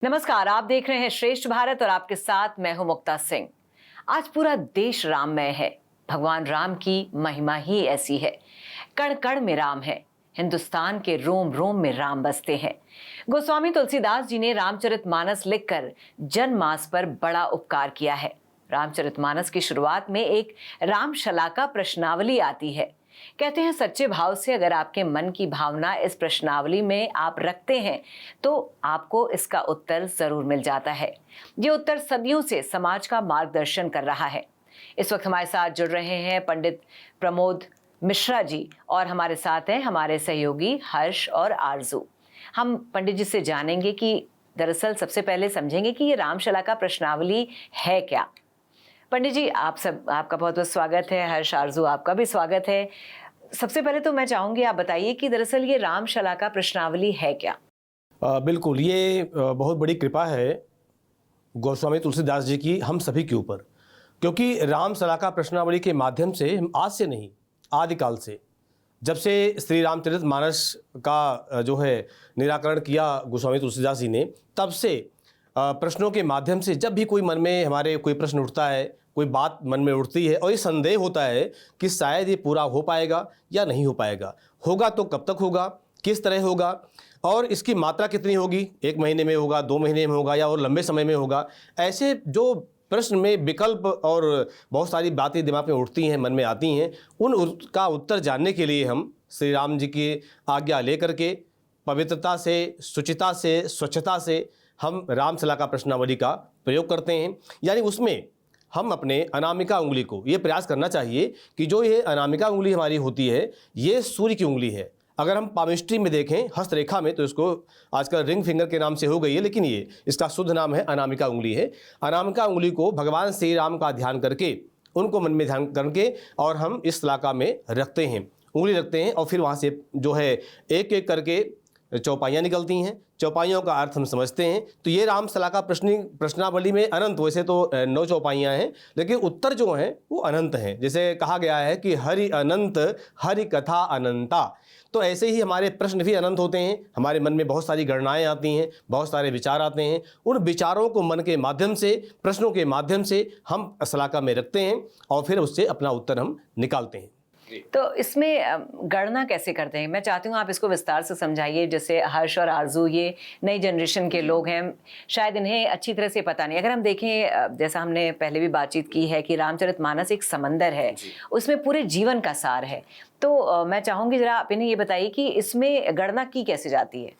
नमस्कार, आप देख रहे हैं श्रेष्ठ भारत और आपके साथ मैं हूं मुक्ता सिंह। आज पूरा देश राममय है। भगवान राम की महिमा ही ऐसी है। कण कण में राम है। हिंदुस्तान के रोम रोम में राम बसते हैं। गोस्वामी तुलसीदास जी ने रामचरितमानस लिखकर जनमास पर बड़ा उपकार किया है। रामचरितमानस की शुरुआत में एक रामशलाका प्रश्नावली आती है। कहते हैं सच्चे भाव से अगर आपके मन की भावना इस प्रश्नावली में आप रखते हैं तो आपको इसका उत्तर जरूर मिल जाता है। ये उत्तर सदियों से समाज का मार्गदर्शन कर रहा है। इस वक्त हमारे साथ जुड़ रहे हैं पंडित प्रमोद मिश्रा जी और हमारे साथ हैं हमारे सहयोगी हर्ष और आरजू। हम पंडित जी से जानेंगे कि दरअसल सबसे पहले समझेंगे कि ये रामशलाका प्रश्नावली है क्या। पंडित जी आपका बहुत बहुत स्वागत है। हर्ष, आरजू, आपका भी स्वागत है। सबसे पहले तो मैं चाहूंगी आप बताइए कि दरअसल ये रामशलाका प्रश्नावली है क्या। बिल्कुल, ये बहुत बड़ी कृपा है गोस्वामी तुलसीदास जी की हम सभी के ऊपर, क्योंकि रामशलाका प्रश्नावली के माध्यम से हम आज से नहीं, आदिकाल से, जब से श्री रामचरितमानस का जो है निराकरण किया गोस्वामी तुलसीदास जी ने, तब से प्रश्नों के माध्यम से जब भी कोई मन में हमारे कोई प्रश्न उठता है, कोई बात मन में उठती है और ये संदेह होता है कि शायद ये पूरा हो पाएगा या नहीं हो पाएगा, होगा तो कब तक होगा, किस तरह होगा और इसकी मात्रा कितनी होगी, 1 महीने में होगा, 2 महीने में होगा या और लंबे समय में होगा, ऐसे जो प्रश्न में विकल्प और बहुत सारी बातें दिमाग में उठती हैं, मन में आती हैं, उनका उत्तर जानने के लिए हम श्री राम जी की आज्ञा लेकर के पवित्रता से, शुचिता से, स्वच्छता से हम रामशलाका प्रश्नावली का प्रयोग करते हैं। यानी उसमें हम अपने अनामिका उंगली को ये प्रयास करना चाहिए कि जो ये अनामिका उंगली हमारी होती है, ये सूर्य की उंगली है। अगर हम पामिस्ट्री में देखें, हस्तरेखा में, तो इसको आजकल रिंग फिंगर के नाम से हो गई है, लेकिन ये इसका शुद्ध नाम है अनामिका उंगली है। अनामिका उंगली को भगवान श्री राम का ध्यान करके, उनको मन में ध्यान करके और हम इस शलाका में रखते हैं, उंगली रखते हैं और फिर वहाँ से जो है एक एक करके चौपाइयाँ निकलती हैं। चौपाइयों का अर्थ हम समझते हैं। तो ये रामशलाका प्रश्नावली में अनंत, वैसे तो 9 चौपाइयाँ हैं, लेकिन उत्तर जो हैं वो अनंत हैं। जैसे कहा गया है कि हरि अनंत, हरि कथा अनंता। तो ऐसे ही हमारे प्रश्न भी अनंत होते हैं। हमारे मन में बहुत सारी गणनाएँ आती हैं, बहुत सारे विचार आते हैं। उन विचारों को मन के माध्यम से, प्रश्नों के माध्यम से हम शलाका में रखते हैं और फिर उससे अपना उत्तर हम निकालते हैं। तो इसमें गणना कैसे करते हैं, मैं चाहती हूँ आप इसको विस्तार से समझाइए। जैसे हर्ष और आरजू ये नई जनरेशन के लोग हैं, शायद इन्हें अच्छी तरह से पता नहीं। अगर हम देखें, जैसा हमने पहले भी बातचीत की है कि रामचरितमानस एक समंदर है, उसमें पूरे जीवन का सार है। तो मैं चाहूँगी जरा आप इन्हें ये बताइए कि इसमें गणना की कैसे जाती है।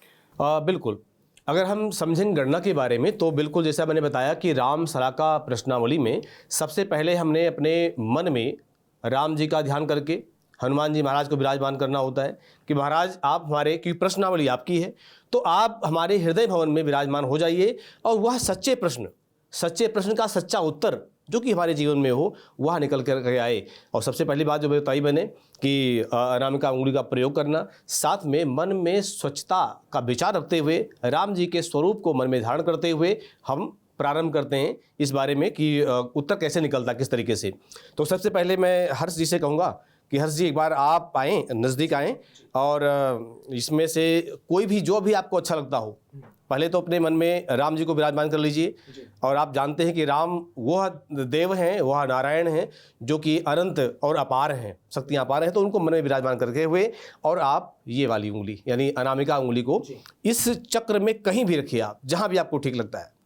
बिल्कुल, अगर हम समझें गणना के बारे में तो बिल्कुल जैसा मैंने बताया कि रामशलाका प्रश्नावली में सबसे पहले हमने अपने मन में राम जी का ध्यान करके हनुमान जी महाराज को विराजमान करना होता है कि महाराज आप हमारे, की प्रश्नावली आपकी है तो आप हमारे हृदय भवन में विराजमान हो जाइए और वह सच्चे प्रश्न का सच्चा उत्तर जो कि हमारे जीवन में हो वह निकल कर आए। और सबसे पहली बात जो बताई मैंने कि अनामिका उंगली का प्रयोग करना, साथ में मन में स्वच्छता का विचार रखते हुए राम जी के स्वरूप को मन में धारण करते हुए हम प्रारंभ करते हैं इस बारे में कि उत्तर कैसे निकलता, किस तरीके से। तो सबसे पहले मैं हर्ष जी से कहूँगा कि हर्ष जी एक बार आप आएँ, नज़दीक आएँ और इसमें से कोई भी जो भी आपको अच्छा लगता हो, पहले तो अपने मन में राम जी को विराजमान कर लीजिए। और आप जानते हैं कि राम वह देव हैं, वह नारायण हैं जो कि अनंत और अपार हैं, शक्तियाँ अपार हैं, तो उनको मन में विराजमान करके हुए और आप ये वाली उंगली यानी अनामिका उंगली को इस चक्र में कहीं भी रखिए, आप जहाँ भी आपको ठीक लगता है।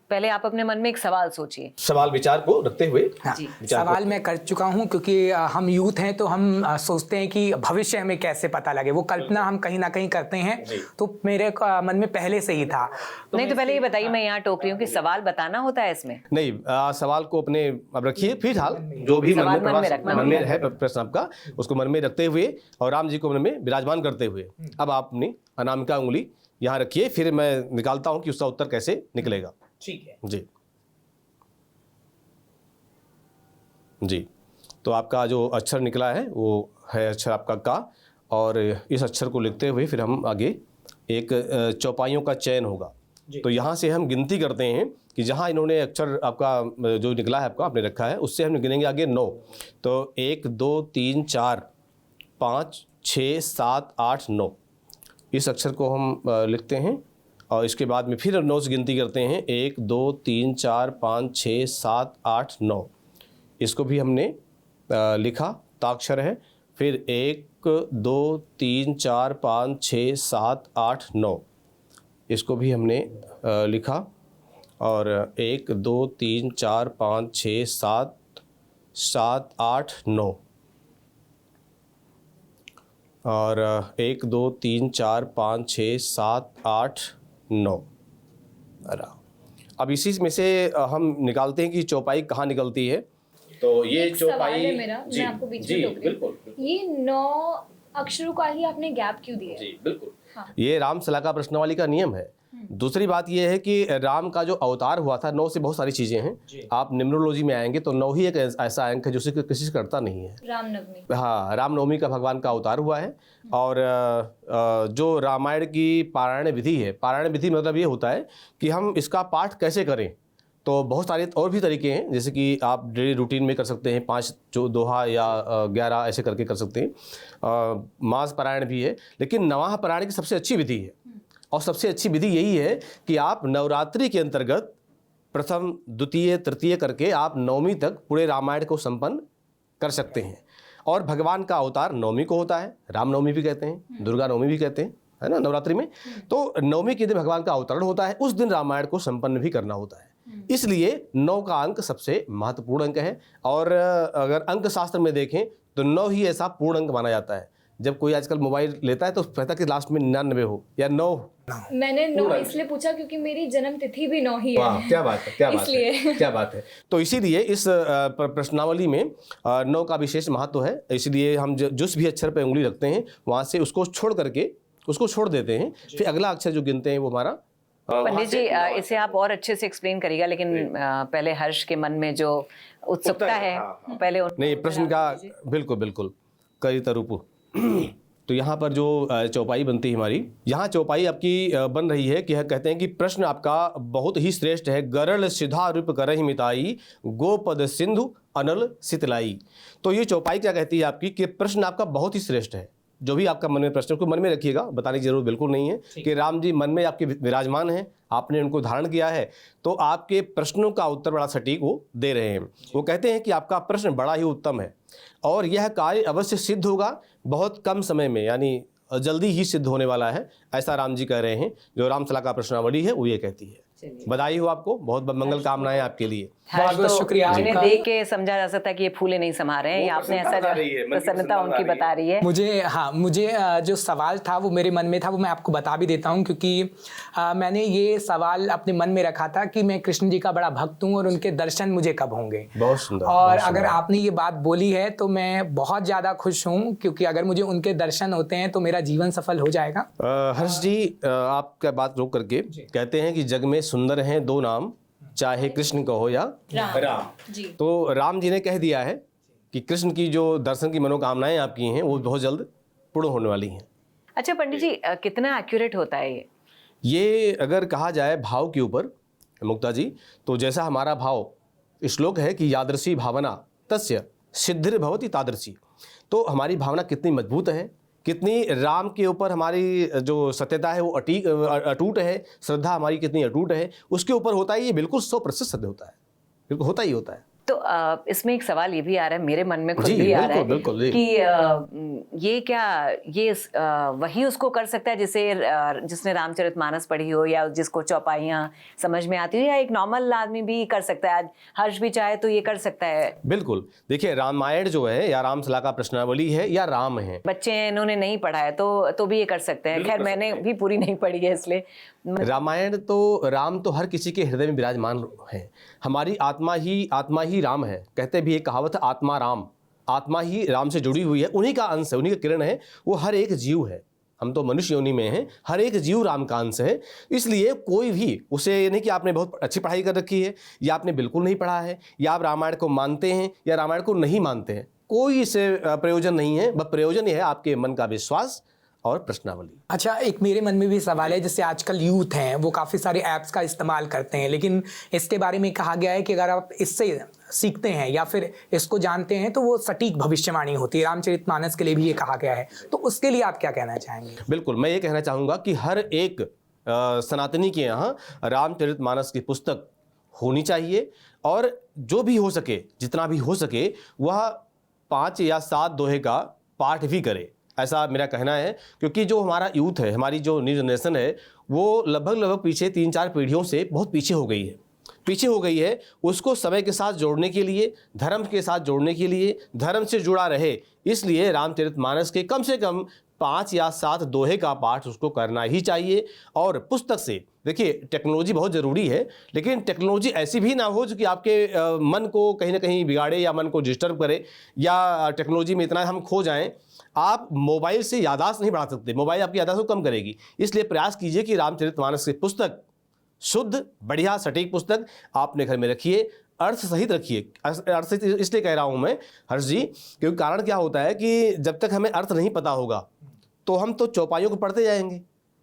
पहले आप अपने मन में एक सवाल सोचिए, सवाल विचार को रखते हुए। हाँ, सवाल मैं कर चुका हूँ, क्योंकि हम यूथ हैं तो हम सोचते हैं कि भविष्य हमें कैसे पता लगे, वो कल्पना हम कहीं ना कहीं करते हैं। तो मेरे मन में पहले से ही था। नहीं तो पहले ये बताइए, मैं यहाँ टोक रही हूँ कि सवाल बताना होता है इसमें। नहीं, सवाल को अपने अब रखिए, फिलहाल जो भी मन में है प्रश्न आपका, उसको मन में रखते हुए और राम जी को मन में विराजमान करते हुए अब आप अपनी अनामिका उंगली यहाँ रखिए, फिर मैं निकालता हूँ कि उसका उत्तर कैसे निकलेगा। ठीक है जी जी। तो आपका जो अक्षर निकला है वो है अक्षर आपका का, और इस अक्षर को लिखते हुए फिर हम आगे एक चौपाइयों का चयन होगा। तो यहाँ से हम गिनती करते हैं कि जहाँ इन्होंने अक्षर आपका जो निकला है, आपका आपने रखा है, उससे हम गिनेंगे आगे 9। तो 1 2 3 4 5 6 7 8 9 इस अक्षर को हम लिखते हैं और इसके बाद में फिर 9 से गिनती करते हैं, 1 2 3 4 5 6 7 8 9। इसको भी हमने लिखा, ताक्षर है। फिर 1 2 3 4 5 6 7 8 9, इसको भी हमने लिखा। और 1 2 3 4 5 6 7 7 8 9, और 1 2 3 4 5 6 7 8 9। अब इसी में से हम निकालते हैं कि चौपाई कहाँ निकलती है। तो ये एक सवाल है मेरा, मैं आपको बीच में टोक रही हूँ। बिल्कुल। ये 9 अक्षरों का ही आपने गैप क्यों दिया है? जी बिल्कुल। हाँ। ये राम शलाका प्रश्नावली का नियम है। दूसरी बात यह है कि राम का जो अवतार हुआ था, 9 से बहुत सारी चीजें हैं। आप न्यूमरोलॉजी में आएंगे तो 9 ही एक ऐसा अंक है जो किसी से करता नहीं है। रामनवमी। हाँ, रामनवमी का भगवान का अवतार हुआ है। और जो रामायण की पारायण विधि है, पारायण विधि मतलब ये होता है कि हम इसका पाठ कैसे करें। तो बहुत सारे और भी तरीके हैं, जैसे कि आप डेली रूटीन में कर सकते हैं, 5 जो दोहा या 11 ऐसे करके कर सकते हैं। मास पारायण भी है, लेकिन नवाह पारायण की सबसे अच्छी विधि है। और सबसे अच्छी विधि यही है कि आप नवरात्रि के अंतर्गत प्रथम द्वितीय तृतीय करके आप नवमी तक पूरे रामायण को संपन्न कर सकते हैं। और भगवान का अवतार नवमी को होता है, रामनवमी भी कहते हैं, दुर्गा नवमी भी कहते हैं, है ना, नवरात्रि में। तो नवमी के दिन भगवान का अवतरण होता है, उस दिन रामायण को संपन्न भी करना होता है। इसलिए 9 का अंक सबसे महत्वपूर्ण अंक है। और अगर अंक शास्त्र में देखें तो 9 ही ऐसा पूर्ण अंक माना जाता है। जब कोई आजकल मोबाइल लेता है तो कहता है कि लास्ट में 99 हो या 9। मैंने 9 इसलिए पूछा क्योंकि मेरी जन्म तिथि भी 9 ही है। क्या बात है, क्या बात इसलिए। है, क्या बात है। तो इसीलिए इस प्रश्नावली में 9 का विशेष महत्व है। इसलिए हम जिस भी अक्षर पर उंगली रखते हैं वहाँ से उसको छोड़ करके उसको छोड़ देते हैं, फिर अगला अक्षर जो गिनते हैं वो हमारा। पंडित जी, इसे आप और अच्छे से एक्सप्लेन करिएगा, लेकिन पहले हर्ष के मन में जो उत्सुकता है, पहले नहीं, प्रश्न का बिल्कुल बिल्कुल कई तरूप। तो यहाँ पर जो चौपाई बनती है हमारी, यहाँ चौपाई आपकी बन रही है कि कहते हैं कि प्रश्न आपका बहुत ही श्रेष्ठ है। गरल सिधा रूप करहि मिताई, गोपद सिंधु अनल सितलाई। तो ये चौपाई क्या कहती है आपकी कि प्रश्न आपका बहुत ही श्रेष्ठ है। जो भी आपका मन में प्रश्न, उसको मन में रखिएगा, बताने की जरूरत बिल्कुल नहीं है कि राम जी मन में आपके विराजमान हैं, आपने उनको धारण किया है, तो आपके प्रश्नों का उत्तर बड़ा सटीक वो दे रहे हैं। वो कहते हैं कि आपका प्रश्न बड़ा ही उत्तम है और यह कार्य अवश्य सिद्ध होगा बहुत कम समय में, यानी जल्दी ही सिद्ध होने वाला है, ऐसा राम जी कह रहे हैं। जो राम शलाका प्रश्नावली है वो ये कहती है। बधाई हो आपको, बहुत मंगल कामनाएं आपके लिए। बहुत बहुत शुक्रिया जिन्हें आपका। देख के समझा जा सकता है कि ये फूले नहीं समा रहे हैं, ये आपने ऐसा प्रसन्नता उनकी बता रही है। मुझे जो सवाल था वो मेरे मन में था, वो मैं आपको बता भी देता हूँ, क्योंकि मैंने ये सवाल अपने मन में रखा था कि मैं कृष्ण जी का बड़ा भक्त हूँ और उनके दर्शन मुझे कब होंगे। बहुत सुंदर। और अगर आपने ये बात बोली है तो मैं बहुत ज़्यादा खुश हूँ, क्योंकि अगर मुझे उनके दर्शन होते हैं तो मेरा जीवन सफल हो जाएगा। हर्ष जी, आपका बात रोक करके कहते हैं कि जग में सुंदर हैं 2 नाम, चाहे कृष्ण कहो या राम। जी। तो राम जी ने कह दिया है कि कृष्ण की जो दर्शन की मनोकामनाएं आपकी हैं वो बहुत जल्द पूर्ण होने वाली हैं। अच्छा पंडित जी, कितना एक्यूरेट होता है ये अगर कहा जाए भाव के ऊपर मुक्ता जी, तो जैसा हमारा भाव श्लोक है कि यादृशी भावना तस्य सिद्धिर्भवति तादृशी। तो हमारी भावना कितनी मजबूत है, कितनी राम के ऊपर हमारी जो सत्यता है वो अटूट है, श्रद्धा हमारी कितनी अटूट है, उसके ऊपर होता है। ये बिल्कुल 100% सिद्ध होता है, बिल्कुल होता ही होता है। तो इसमें एक सवाल ये भी आ रहा है, मेरे मन में खुद जी, भी आ रहा है बिल्कुल, कि ये क्या ये वही उसको कर सकता है जिसने रामचरितमानस पढ़ी हो या जिसको चौपाइयाँ समझ में आती हो, या एक नॉर्मल आदमी भी कर सकता है? आज हर्ष भी चाहे तो ये कर सकता है। बिल्कुल। देखिए, रामायण जो है या राम शलाका प्रश्नावली है या राम है, बच्चे हैं, इन्होंने नहीं पढ़ा है तो भी ये कर सकते हैं। खैर मैंने भी पूरी नहीं पढ़ी है, इसलिए रामायण तो राम तो हर किसी के हृदय में विराजमान है। हमारी आत्मा ही राम है। कहते भी एक कहावत है, आत्मा राम, आत्मा ही राम से जुड़ी हुई है, उन्हीं का अंश है, उन्हीं का किरण है। वो हर एक जीव है, हम तो मनुष्य योनि में हैं, हर एक जीव राम का अंश है। इसलिए कोई भी उसे ये नहीं कि आपने बहुत अच्छी पढ़ाई कर रखी है या आपने बिल्कुल नहीं पढ़ा है, या आप रामायण को मानते हैं या रामायण को नहीं मानते हैं, कोई इससे प्रयोजन नहीं है। बस प्रयोजन ये है आपके मन का विश्वास और प्रश्नावली। अच्छा, एक मेरे मन में भी सवाल है, जैसे आजकल यूथ हैं वो काफ़ी सारे ऐप्स का इस्तेमाल करते हैं, लेकिन इसके बारे में कहा गया है कि अगर आप इससे सीखते हैं या फिर इसको जानते हैं तो वो सटीक भविष्यवाणी होती है। रामचरितमानस के लिए भी ये कहा गया है, तो उसके लिए आप क्या कहना चाहेंगे? बिल्कुल, मैं ये कहना चाहूँगा कि हर एक सनातनी के यहाँ रामचरितमानस की पुस्तक होनी चाहिए, और जो भी हो सके, जितना भी हो सके, वह 5 या 7 दोहे का पाठ भी करे, ऐसा मेरा कहना है। क्योंकि जो हमारा यूथ है, हमारी जो न्यू जनरेशन है, वो लगभग पीछे 3-4 पीढ़ियों से बहुत पीछे हो गई है। उसको समय के साथ जोड़ने के लिए, धर्म के साथ जोड़ने के लिए, धर्म से जुड़ा रहे, इसलिए रामचरितमानस के कम से कम 5 या 7 दोहे का पाठ उसको करना ही चाहिए। और पुस्तक से, देखिए टेक्नोलॉजी बहुत ज़रूरी है, लेकिन टेक्नोलॉजी ऐसी भी ना हो जो कि आपके मन को कहीं ना कहीं बिगाड़े या मन को डिस्टर्ब करे, या टेक्नोलॉजी में इतना हम खो जाएं। आप मोबाइल से याददाश्त नहीं बढ़ा सकते, मोबाइल आपकी याददाश्त को कम करेगी। इसलिए प्रयास कीजिए कि रामचरितमानस की पुस्तक, शुद्ध बढ़िया सटीक पुस्तक आपने घर में रखिए, अर्थ सहित रखिए। अर्थ सहित इसलिए कह रहा हूँ मैं हर्ष जी, क्योंकि कारण क्या होता है कि जब तक हमें अर्थ नहीं पता होगा तो हम तो चौपाइयों को पढ़ते जाएंगे,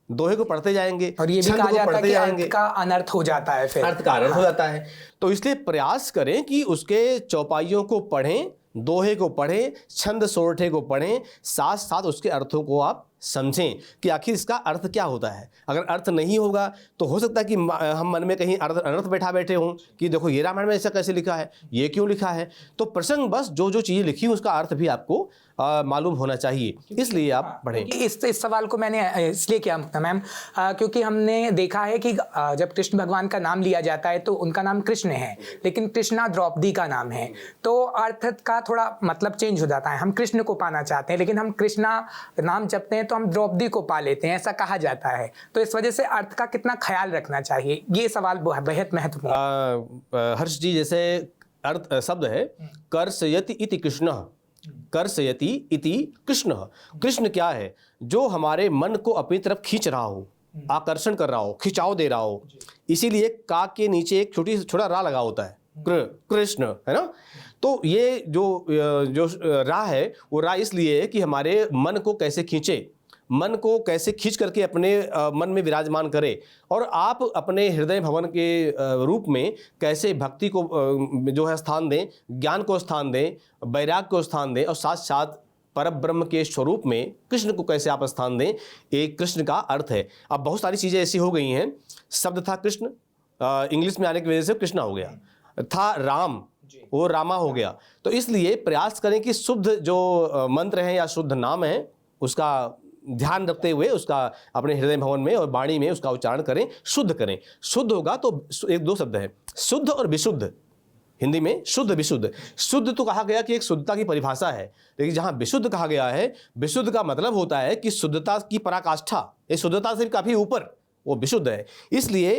दोहे को पढ़ते जाएंगे, और ये भी छंद कहा को जाता है पढ़ते कि जाएंगे, अर्थ का अनर्थ हो जाता है, फिर अर्थ का अनर्थ हो जाता है। तो इसलिए प्रयास करें कि उसके चौपाइयों को पढ़ें, दोहे को पढ़ें, छंद सोरठे को पढ़ें, साथ साथ उसके अर्थों को आप समझें कि आखिर इसका अर्थ क्या होता है। अगर अर्थ नहीं होगा तो हो सकता है कि हम मन में कहीं अनर्थ बैठे हों कि देखो ये रामायण में ऐसा कैसे लिखा है, ये क्यों लिखा है। तो प्रसंग बस जो जो चीज़ें लिखी उसका अर्थ भी आपको मालूम होना चाहिए, इसलिए आप पढ़ें। इस सवाल को मैंने इसलिए किया मैम, क्योंकि हमने देखा है कि जब कृष्ण भगवान का नाम लिया जाता है तो उनका नाम कृष्ण है, लेकिन कृष्णा द्रौपदी का नाम है, तो अर्थ का थोड़ा मतलब चेंज हो जाता है। हम कृष्ण को पाना चाहते हैं, लेकिन हम कृष्णा नाम जपते हैं तो हम द्रौपदी को पा लेते हैं, ऐसा कहा जाता है। तो इस वजह से अर्थ का कितना ख्याल रखना चाहिए, ये सवाल बेहद महत्वपूर्ण। हर्ष जी, जैसे अर्थ शब्द है कर्षयति इति कृष्ण, कर्षयति इति कृष्ण। कृष्ण क्या है? जो हमारे मन को अपनी तरफ खींच रहा हो, आकर्षण कर रहा हो, खिंचाव दे रहा हो। इसीलिए का के नीचे एक छोटा रा लगा होता है, कृष्ण, है ना। तो ये जो रा है, वो रा इसलिए है कि हमारे मन को कैसे खींचे, मन को कैसे खींच करके अपने मन में विराजमान करे, और आप अपने हृदय भवन के रूप में कैसे भक्ति को जो है स्थान दें, ज्ञान को स्थान दें, वैराग्य को स्थान दें, और साथ साथ परब्रह्म के स्वरूप में कृष्ण को कैसे आप स्थान दें, एक कृष्ण का अर्थ है। अब बहुत सारी चीज़ें ऐसी हो गई हैं, शब्द था कृष्ण, इंग्लिश में आने की वजह से कृष्णा हो गया, था राम, वो रामा हो गया। तो इसलिए प्रयास करें कि शुद्ध जो मंत्र हैं या शुद्ध नाम है उसका ध्यान रखते हुए उसका अपने हृदय भवन में और वाणी में उसका उच्चारण करें, शुद्ध करें। शुद्ध होगा तो 1-2 शब्द है, शुद्ध और विशुद्ध। हिंदी में शुद्ध विशुद्ध। शुद्ध तो कहा गया कि एक शुद्धता की परिभाषा है, लेकिन जहाँ विशुद्ध कहा गया है, विशुद्ध का मतलब होता है कि शुद्धता की पराकाष्ठा, ये शुद्धता से काफ़ी ऊपर वो विशुद्ध है। इसलिए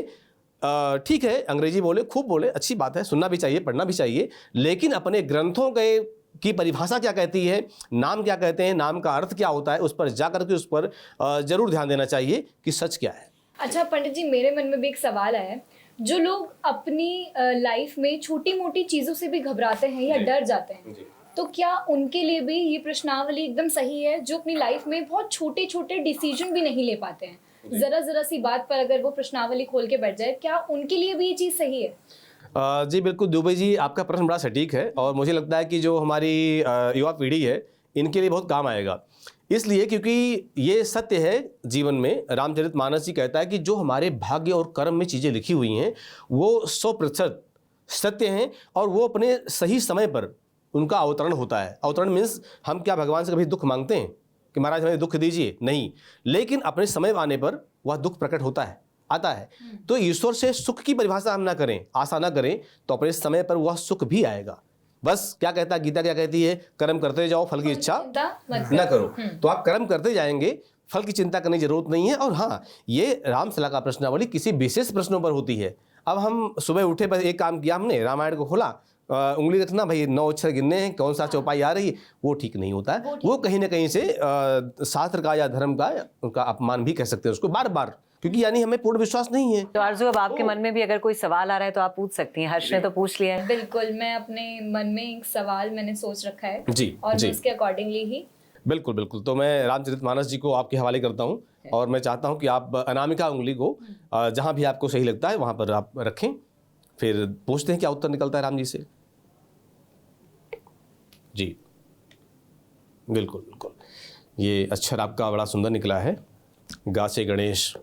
ठीक है, अंग्रेजी बोले, खूब बोले, अच्छी बात है, सुनना भी चाहिए, पढ़ना भी चाहिए, लेकिन अपने ग्रंथों की परिभाषा क्या कहती है, नाम क्या कहते हैं, नाम का अर्थ क्या होता है, उस पर जा करके उस पर जरूर ध्यान देना चाहिए कि सच क्या है। अच्छा पंडित जी, मेरे मन में भी एक सवाल है। जो लोग अपनी लाइफ में छोटी मोटी चीज़ों से भी घबराते हैं या डर जाते हैं, तो क्या उनके लिए भी ये प्रश्नावली एकदम सही है? जो अपनी लाइफ में बहुत छोटे छोटे डिसीजन भी नहीं ले पाते हैं, जरा सी बात पर अगर वो प्रश्नावली खोल के बैठ जाए, क्या उनके लिए भी ये चीज़ सही है? जी बिल्कुल दुबे जी, आपका प्रश्न बड़ा सटीक है, और मुझे लगता है कि जो हमारी युवा पीढ़ी है इनके लिए बहुत काम आएगा। इसलिए क्योंकि ये सत्य है जीवन में, रामचरितमानस जी कहता है कि जो हमारे भाग्य और कर्म में चीज़ें लिखी हुई हैं वो 100% सत्य हैं, और वो अपने सही समय पर उनका अवतरण होता है। अवतरण मीन्स हम क्या भगवान से कभी दुख मांगते हैं कि महाराज हमें दुख दीजिए? नहीं, लेकिन अपने समय आने पर वह दुख प्रकट होता है, आता है। तो ईश्वर से सुख की परिभाषा हम ना करें, आशा ना करें, तो अपने समय पर वह सुख भी आएगा। बस क्या कहता है गीता, क्या कहती है? कर्म करते जाओ, फल की इच्छा न करो। तो आप कर्म करते जाएंगे, फल की चिंता करने की जरूरत नहीं है। और हाँ, ये रामसला का प्रश्नावली किसी विशेष प्रश्नों पर होती है। अब हम सुबह उठे, बस एक काम किया हमने, रामायण को खोला, उंगली रखना, भाई 9 अक्षर गिनने हैं, कौन सा चौपाई आ रही है, वो ठीक नहीं होता है। वो कहीं ना कहीं से शास्त्र का या धर्म का उनका अपमान भी कह सकते हैं उसको बार बार, क्योंकि यानी हमें पूर्ण विश्वास नहीं है। तो आरजू, अब आपके मन में भी अगर कोई सवाल आ रहा है तो आप पूछ सकती हैं। हर्ष ने तो पूछ लिया है। बिल्कुल, मैं अपने मन में एक सवाल मैंने सोच रखा है जी, और जी। मैं उसके अकॉर्डिंगली ही बिल्कुल बिल्कुल। तो मैं रामचरितमानस जी को आपके हवाले करता हूँ, और मैं चाहता हूँ कि आप अनामिका उंगली को जहाँ भी आपको सही लगता है वहाँ पर आप रखें, फिर पूछते हैं क्या उत्तर निकलता है राम जी से। जी बिल्कुल बिल्कुल, ये अक्षर आपका बड़ा सुंदर निकला है। गा से गणेश,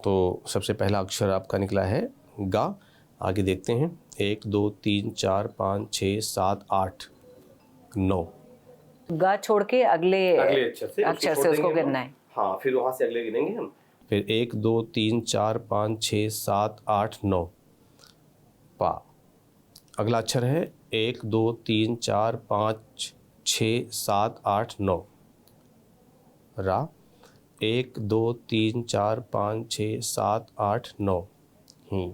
तो सबसे पहला अक्षर आपका निकला है गा। आगे देखते हैं 1 2 3 4 5 6 7 8 9। गा छोड़ के अगले अक्षर से उसको गिनना है। हाँ, फिर वहाँ से अगले गिनेंगे हम। फिर 1 2 3 4 5 6 7 8 9 पा। अगला अक्षर है 1 2 3 4 5 6 7 8 9 रा। 1 2 3 4 5 6 7 8 9 ही।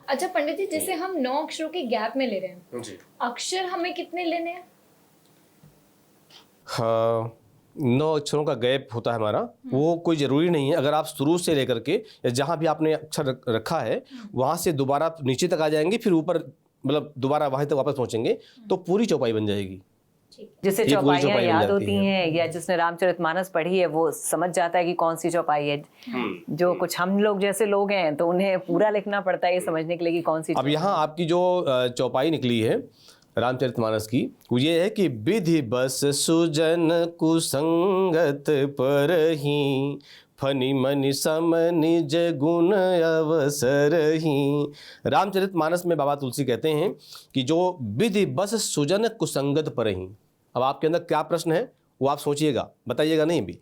अच्छा पंडित जी, जैसे हम 9 अक्षरों के गैप में ले रहे हैं जी। अक्षर हमें कितने लेने हैं? हाँ, 9 अक्षरों का गैप होता है हमारा, वो कोई ज़रूरी नहीं है। अगर आप शुरू से लेकर के या जहाँ भी आपने अक्षर रखा है वहाँ से दोबारा नीचे तक आ जाएंगे, फिर ऊपर मतलब दोबारा वहीं तक वापस पहुँचेंगे तो पूरी चौपाई बन जाएगी। जिसे ये पूरी चौपाइयाँ चौपाई बन याद जाती होती है। हैं या जिसने रामचरितमानस पढ़ी है वो समझ जाता है कि कौन सी चौपाई है। जो कुछ हम लोग जैसे लोग हैं तो उन्हें पूरा लिखना पड़ता है ये समझने के लिए कि कौन सी अब यहाँ आपकी जो चौपाई निकली है रामचरितमानस की, वो ये है कि विधि बस सुजन कुसंगत परहि, फनि मनि सम निज गुण अवसर ही। रामचरितमानस में बाबा तुलसी कहते हैं कि जो विधि बस सुजन कुसंगत परहि। अब आपके अंदर क्या प्रश्न है वो आप सोचिएगा, बताइएगा नहीं भी।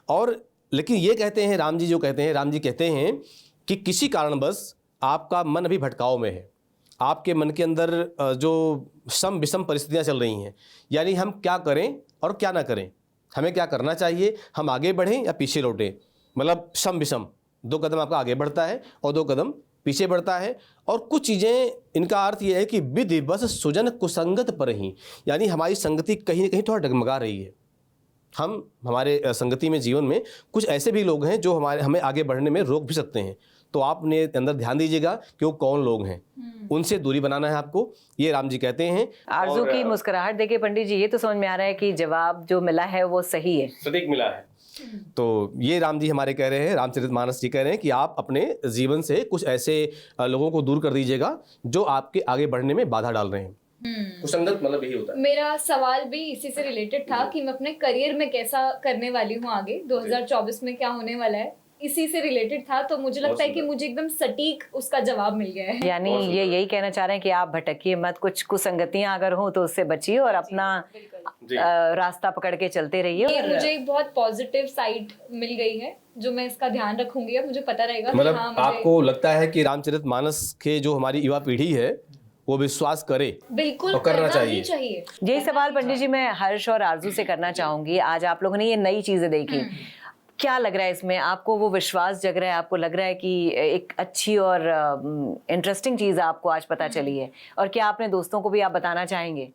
और लेकिन ये कहते हैं राम जी कहते हैं कि किसी कारणवश आपका मन अभी भटकाव में है, आपके मन के अंदर जो सम विषम परिस्थितियां चल रही हैं, यानी हम क्या करें और क्या ना करें, हमें क्या करना चाहिए, हम आगे बढ़ें या पीछे लौटें। मतलब सम विषम, 2 कदम आपका आगे बढ़ता है और 2 कदम पीछे बढ़ता है। और कुछ चीज़ें, इनका अर्थ यह है कि विधि बस सुजन कुसंगत परहि, यानी हमारी संगति कहीं ना कहीं थोड़ा डगमगा रही है। हमारे संगति में, जीवन में कुछ ऐसे भी लोग हैं जो हमें आगे बढ़ने में रोक भी सकते हैं। तो आप अपने अंदर ध्यान दीजिएगा कि वो कौन लोग हैं, उनसे दूरी बनाना है आपको, ये राम जी कहते हैं। आरजू की मुस्कुराहट देखिए पंडित जी, ये तो समझ में आ रहा है कि जवाब जो मिला है वो सही है, सटीक मिला है। तो ये राम जी हमारे कह रहे हैं, रामचरितमानस जी कह रहे हैं कि आप अपने जीवन से कुछ ऐसे लोगों को दूर कर दीजिएगा जो आपके आगे बढ़ने में बाधा डाल रहे हैं। कुसंगत मतलब यही होता है। मेरा सवाल भी इसी से रिलेटेड था कि मैं अपने करियर में कैसा करने वाली हूँ आगे, 2024 में क्या होने वाला है, इसी से रिलेटेड था। तो मुझे लगता है कि मुझे एकदम सटीक उसका जवाब मिल गया है। यानी ये यही कहना चाह रहे हैं कि आप भटकिए मत, कुछ कुसंगतियां अगर हो तो उससे बचिए और अपना रास्ता पकड़ के चलते रहिए। ये मुझे एक बहुत पॉजिटिव साइड मिल गई है जो मैं इसका ध्यान रखूंगी। अब मुझे पता रहेगा मतलब कि हाँ, मुझे आपको लगता है कि रामचरितमानस के जो हमारी युवा पीढ़ी है वो विश्वास करे, बिल्कुल और करना ही चाहिए। यही सवाल पंडित जी मैं हर्ष और आरजू से करना चाहूंगी। आज आप लोगों ने ये नई चीजें देखी, क्या लग रहा है इसमें आपको? वो विश्वास जग रहा है, आपको लग रहा है कि एक अच्छी और इंटरेस्टिंग चीज़ आपको आज पता चली है? और क्या अपने दोस्तों को भी आप बताना चाहेंगे?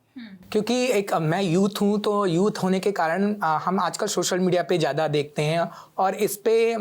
क्योंकि एक मैं यूथ हूँ, तो यूथ होने के कारण हम आजकल सोशल मीडिया पे ज़्यादा देखते हैं और इस पे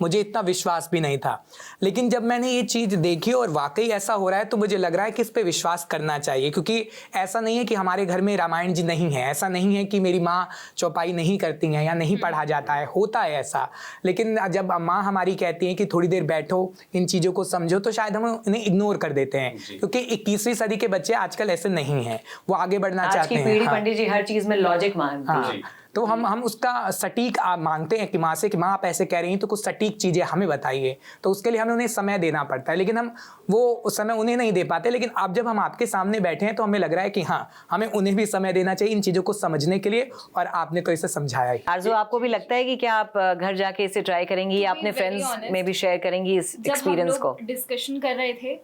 मुझे इतना विश्वास भी नहीं था। लेकिन जब मैंने ये चीज़ देखी और वाकई ऐसा हो रहा है तो मुझे लग रहा है कि इस पे विश्वास करना चाहिए। क्योंकि ऐसा नहीं है कि हमारे घर में रामायण जी नहीं है, ऐसा नहीं है कि मेरी माँ चौपाई नहीं करती हैं या नहीं पढ़ा जाता है, होता है ऐसा। लेकिन जब माँ हमारी कहती हैं कि थोड़ी देर बैठो, इन चीज़ों को समझो, तो शायद हम उन्हें इग्नोर कर देते हैं। क्योंकि 21वीं सदी के बच्चे आजकल ऐसे नहीं हैं, वो आगे बढ़ना चाहते हैं। पीढ़ी पंडित जी हर चीज़ में लॉजिक मांगती है। तो हम उसका सटीक मांगते हैं कि माँ से कि माँ आप ऐसे कह रही हैं तो कुछ सटीक चीज़ें हमें बताइए। तो उसके लिए हमें उन्हें समय देना पड़ता है, लेकिन हम वो उस समय उन्हें नहीं दे पाते। लेकिन अब जब हम आपके सामने बैठे हैं तो हमें लग रहा है कि हाँ, हमें उन्हें भी समय देना चाहिए इन चीज़ों को समझने के लिए, और आपने तो इसे समझाया ही। आरजू, आपको भी लगता है कि क्या आप घर जाके इसे ट्राई करेंगी या अपने फ्रेंड्स में भी शेयर करेंगी इस एक्सपीरियंस को? डिस्कशन कर रहे थे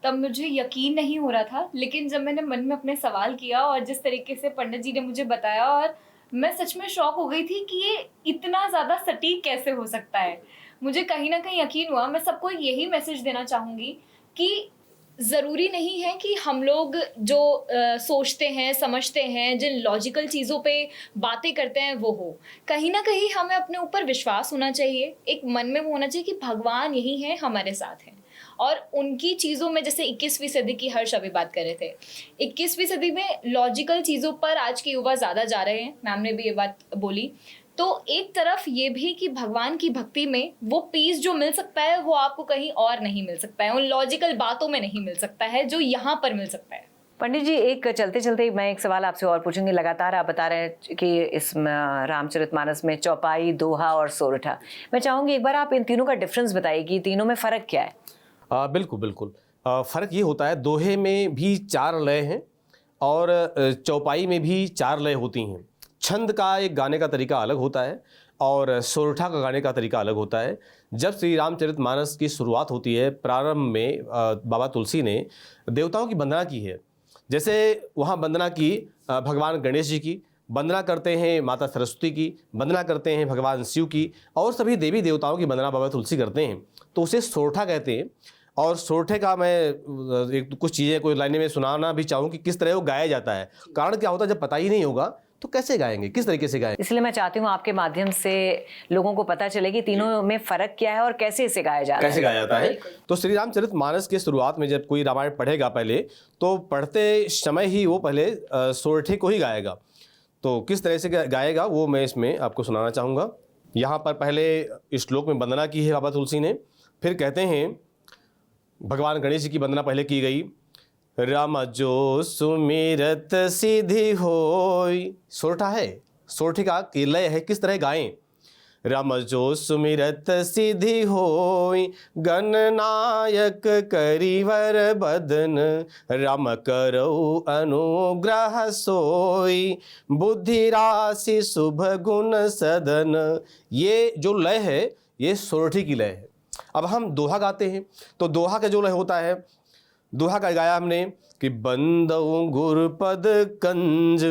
तब मुझे यकीन नहीं हो रहा था, लेकिन जब मैंने मन में अपने सवाल किया और जिस तरीके से पंडित जी ने मुझे बताया, और मैं सच में शॉक हो गई थी कि ये इतना ज़्यादा सटीक कैसे हो सकता है। मुझे कहीं ना कहीं यकीन हुआ। मैं सबको यही मैसेज देना चाहूँगी कि ज़रूरी नहीं है कि हम लोग जो सोचते हैं, समझते हैं, जिन लॉजिकल चीज़ों पे बातें करते हैं वो हो। कहीं ना कहीं हमें अपने ऊपर विश्वास होना चाहिए, एक मन में वो होना चाहिए कि भगवान यही है, हमारे साथ हैं। और उनकी चीज़ों में, जैसे 21वीं सदी की हर्ष अभी बात कर रहे थे, 21वीं सदी में लॉजिकल चीज़ों पर आज के युवा ज़्यादा जा रहे हैं, मैम ने भी ये बात बोली। तो एक तरफ ये भी कि भगवान की भक्ति में वो पीस जो मिल सकता है वो आपको कहीं और नहीं मिल सकता है, उन लॉजिकल बातों में नहीं मिल सकता है जो यहाँ पर मिल सकता है। पंडित जी, एक चलते चलते मैं एक सवाल आपसे और पूछूंगी। लगातार आप बता रहे हैं कि इस रामचरितमानस में चौपाई, दोहा और सोरठा, मैं चाहूंगी एक बार आप इन तीनों का डिफरेंस बताइए कि तीनों में फ़र्क क्या है। बिल्कुल बिल्कुल। फ़र्क ये होता है, दोहे में भी 4 लय हैं और चौपाई में भी 4 लय होती हैं। छंद का एक गाने का तरीका अलग होता है और सोरठा का गाने का तरीका अलग होता है। जब श्री रामचरितमानस की शुरुआत होती है, प्रारंभ में बाबा तुलसी ने देवताओं की वंदना की है। जैसे वहाँ वंदना की भगवान गणेश जी की, वंदना करते हैं माता सरस्वती की, वंदना करते हैं भगवान शिव की, और सभी देवी देवताओं की वंदना बाबा तुलसी करते हैं, तो उसे सोरठा कहते हैं। और सोरठे का मैं एक कुछ चीज़ें कोई लाइनें में सुनाना भी चाहूँ कि किस तरह वो गाया जाता है। कारण क्या होता है, जब पता ही नहीं होगा तो कैसे गाएंगे, किस तरीके से गाएंगे। इसलिए मैं चाहती हूँ आपके माध्यम से लोगों को पता चले कि तीनों में फ़र्क क्या है और कैसे इसे गाया जाता है। कैसे गाया जाता है। तो श्री रामचरितमानस की शुरुआत में जब कोई रामायण पढ़ेगा पहले, तो पढ़ते समय ही वो पहले सोरठे को ही गाएगा। तो किस तरह से गाएगा वो मैं इसमें आपको सुनाना चाहूँगा। यहाँ पर पहले श्लोक में वंदना की है बाबा तुलसी ने, फिर कहते हैं भगवान गणेश जी की वंदना पहले की गई। राम जो सुमिरत सिद्धि होय, सोरठा है, सोरठे का लय है, किस तरह गाएं। राम जो सुमिरत सिद्धि होय, गणनायक करिवर बदन, राम करो अनुग्रह सोय, बुद्धि राशि शुभ गुण सदन। ये जो लय है ये सोरठी की लय है। अब हम दोहा गाते हैं, तो दोहा का जो लय होता है, दोहा का गाया हमने कि बंदौ गुरुपद कंज,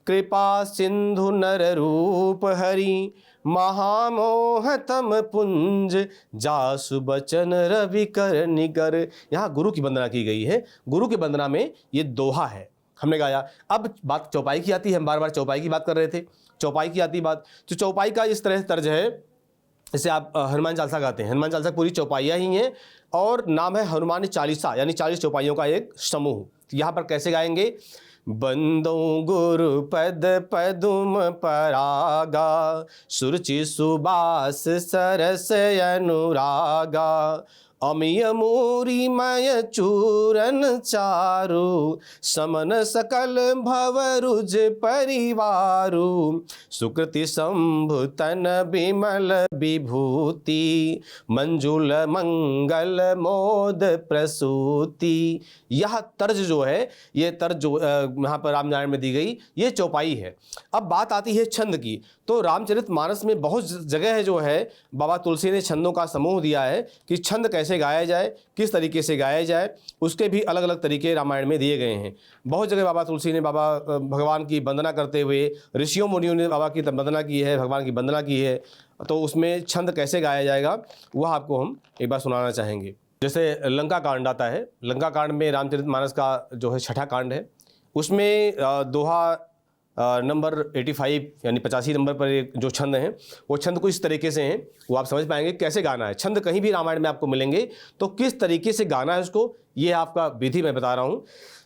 कृपा सिंधु नर रूप हरि, महामोह तम पुंज, जासु बचन रवि कर निकर। यहाँ गुरु की वंदना की गई है। गुरु की वंदना में ये दोहा है, हमने गाया। अब बात चौपाई की आती है, हम बार बार चौपाई की बात कर रहे थे, चौपाई की आती बात। तो चौपाई का इस तरह तर्ज है, जैसे आप हनुमान चालीसा गाते हैं, हनुमान चालीसा पूरी चौपाइयाँ ही हैं और नाम है हनुमान चालीसा, यानी 40 चौपाइयों का एक समूह। यहाँ पर कैसे गाएंगे। बंदो गुरु पद पदुम परागा, सुरुचि सुबास सरस अनुरागा, अमिय मूरी मय चूरन चारु, समन सकल भवरुज परिवारु, सुकृति शंभु तन विमल विभूति, मंजुल मंगल मोद प्रसूति। यह तर्ज जो है, ये तर्ज जो यहाँ पर रामनारायण में दी गई, ये चौपाई है। अब बात आती है छंद की। तो रामचरितमानस में बहुत जगह है जो है बाबा तुलसी ने छंदों का समूह दिया है कि छंद कैसे गाया जाए, किस तरीके से गाया जाए, उसके भी अलग अलग तरीके रामायण में दिए गए हैं। बहुत जगह बाबा तुलसी ने बाबा भगवान की वंदना करते हुए, ऋषियों मुनियों ने बाबा की वंदना की है, भगवान की वंदना की है। तो उसमें छंद कैसे गाया जाएगा वह आपको हम एक बार सुनाना चाहेंगे। जैसे लंका कांड आता है, लंका कांड में रामचरितमानस का जो है 6ठा कांड है, उसमें दोहा नंबर 85 यानी 85 नंबर पर एक जो छंद हैं, वो छंद कुछ इस तरीके से हैं, वो आप समझ पाएंगे कैसे गाना है। छंद कहीं भी रामायण में आपको मिलेंगे, तो किस तरीके से गाना है उसको, ये आपका विधि मैं बता रहा हूँ।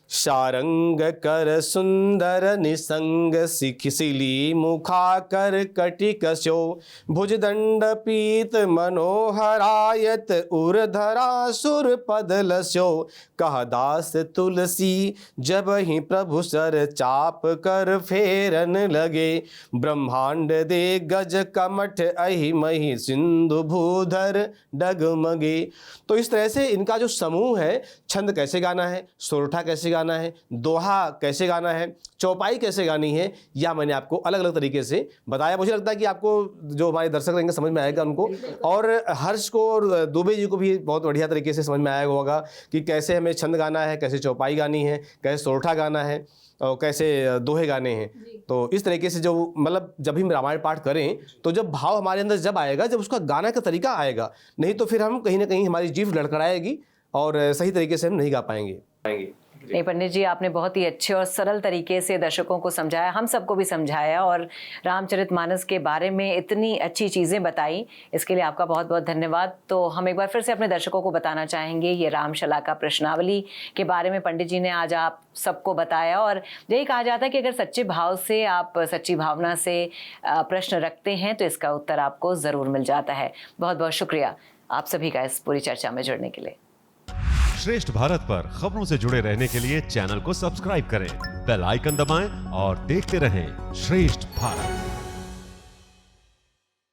शारंग कर सुंदर निसंग, सिखिसिली मुखा कर कटिक स्यो, भुजदंड पीत मनोहरायत, उर्धरा सुर पद लस्यो, कह दास तुलसी जब ही प्रभु सर चाप कर फेरन लगे, ब्रह्मांड दे गज कमठ अहि मही, सिंधु भूधर डगमगे। तो इस तरह से इनका जो समूह है, छंद कैसे गाना है, सोरठा कैसे गाना है, दोहा कैसे गाना है, चौपाई कैसे गानी है, या मैंने आपको अलग अलग तरीके से बताया। मुझे लगता है कि आपको जो हमारे दर्शक रहेंगे समझ में आएगा उनको, और हर्ष को और दुबे जी को भी बहुत बढ़िया तरीके से समझ में आएगा होगा कि कैसे हमें छंद गाना है, कैसे चौपाई गानी है, कैसे सोरठा गाना है और कैसे दोहे गाने हैं। तो इस तरीके से जो मतलब जब भी हम रामायण पाठ करें, तो जब भाव हमारे अंदर जब आएगा, जब उसका गाना का तरीका आएगा, नहीं तो फिर हम कहीं ना कहीं हमारी जीभ लड़खड़ाएगी और सही तरीके से हम नहीं गा पाएंगे। नहीं पंडित जी, आपने बहुत ही अच्छे और सरल तरीके से दर्शकों को समझाया, हम सबको भी समझाया और रामचरितमानस के बारे में इतनी अच्छी चीज़ें बताई, इसके लिए आपका बहुत बहुत धन्यवाद। तो हम एक बार फिर से अपने दर्शकों को बताना चाहेंगे, ये रामशला का प्रश्नावली के बारे में पंडित जी ने आज आप सबको बताया, और यही कहा जाता है कि अगर सच्चे भाव से, आप सच्ची भावना से प्रश्न रखते हैं तो इसका उत्तर आपको ज़रूर मिल जाता है। बहुत बहुत शुक्रिया आप सभी का इस पूरी चर्चा में जुड़ने के लिए। श्रेष्ठ भारत पर खबरों से जुड़े रहने के लिए चैनल को सब्सक्राइब करें, बेल आइकन दबाएं और देखते रहें श्रेष्ठ भारत।